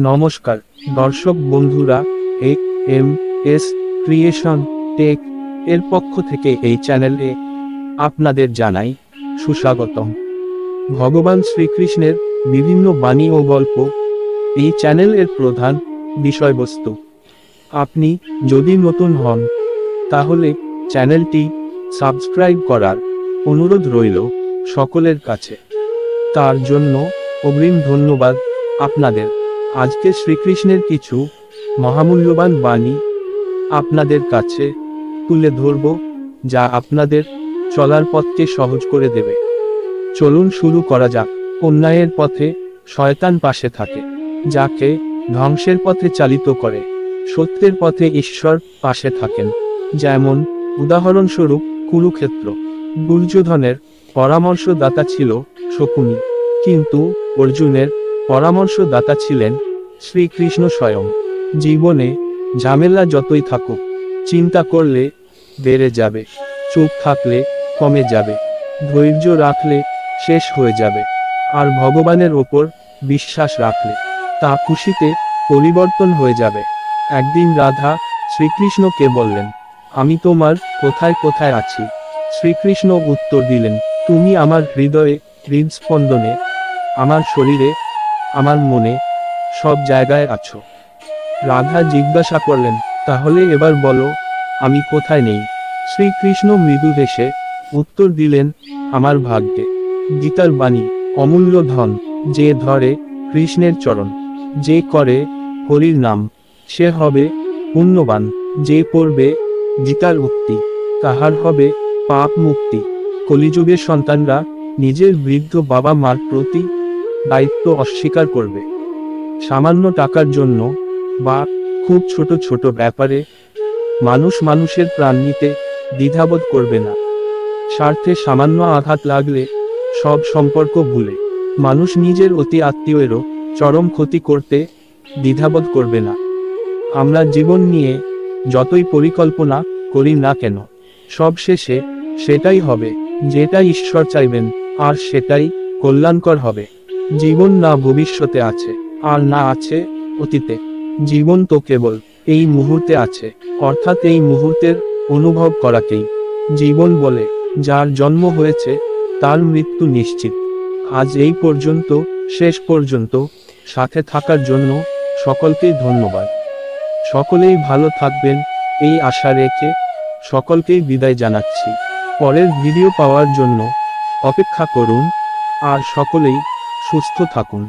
নমস্কার দর্শক বন্ধুরা, এম.এস. ক্রিয়েশন টেক এর পক্ষ থেকে এই চ্যানেলে আপনাদের জানাই সুস্বাগতম। ভগবান শ্রীকৃষ্ণের বিভিন্ন বাণী ও গল্প এই চ্যানেলের প্রধান বিষয়বস্তু। আপনি যদি নতুন হন তাহলে চ্যানেলটি সাবস্ক্রাইব করার অনুরোধ রইল সকলের কাছে। তার জন্য অগ্রিম ধন্যবাদ আপনাদের। আজকে শ্রীকৃষ্ণের কিছু মহামূল্যবান বাণী আপনাদের কাছে তুলে ধরব, যা আপনাদের চলার পথকে সহজ করে দেবে। চলুন শুরু করা যাক। অন্যায়ের পথে শয়তান পাশে থাকে, যাকে ধ্বংসের পথে চালিত করে। সত্যের পথে ঈশ্বর পাশে থাকেন। যেমন উদাহরণস্বরূপ কুরুক্ষেত্র। দুর্যোধনের পরামর্শদাতা ছিল শকুনি, কিন্তু অর্জুনের পরামর্শদাতা ছিলেন শ্রীকৃষ্ণ স্বয়ং। জীবনে ঝামেলা যতই থাকুক, চিন্তা করলে বেড়ে যাবে, চুপ থাকলে কমে যাবে, ধৈর্য রাখলে শেষ হয়ে যাবে, আর ভগবানের ওপর বিশ্বাস রাখলে তা খুশিতে পরিবর্তন হয়ে যাবে। একদিন রাধা শ্রীকৃষ্ণকে বললেন, আমি তোমার কোথায় কোথায় আছি? শ্রীকৃষ্ণ উত্তর দিলেন, তুমি আমার হৃদয়ে, হৃদস্পন্দনে, আমার শরীরে, আমার মনে, সব জায়গায় আছো। রাধা জিজ্ঞাসা করলেন, তাহলে এবার বলো, আমি কোথায় নেই? শ্রীকৃষ্ণ মৃদু হেসে উত্তর দিলেন, আমার ভাগ্যে। গীতার বাণী, অমূল্য ধন যে ধরে কৃষ্ণের চরণ, যে করে হরির নাম, সে হবে পুণ্যবান। যে পড়বে গীতার উক্তি, তাহার হবে পাপ মুক্তি। কলিযুগের সন্তানরা নিজের বৃদ্ধ বাবা মার প্রতি দায়িত্ব অস্বীকার করবে। সামান্য টাকার জন্য বা খুব ছোট ছোট ব্যাপারে মানুষ মানুষের প্রাণ নিতে দ্বিধাবোধ করবে না। স্বার্থে সামান্য আঘাত লাগলে সব সম্পর্ক ভুলে মানুষ নিজের অতি আত্মীয়েরও চরম ক্ষতি করতে দ্বিধাবোধ করবে না। আমরা জীবন নিয়ে যতই পরিকল্পনা করি না কেন, সব শেষে সেটাই হবে যেটা ঈশ্বর চাইবেন, আর সেটাই কল্যাণকর হবে। জীবন না ভবিষ্যতে আছে, আর না আছে অতীতে। জীবন তো কেবল এই মুহূর্তে আছে, অর্থাৎ এই মুহূর্তের অনুভব করাকেই জীবন বলে। যার জন্ম হয়েছে তার মৃত্যু নিশ্চিত। আজ এই পর্যন্ত, শেষ পর্যন্ত সাথে থাকার জন্য সকলকেই ধন্যবাদ। সকলেই ভালো থাকবেন এই আশা রেখে সকলকেই বিদায় জানাচ্ছি। পরের ভিডিও পাওয়ার জন্য অপেক্ষা করুন, আর সকলেই সুস্থ থাকুন।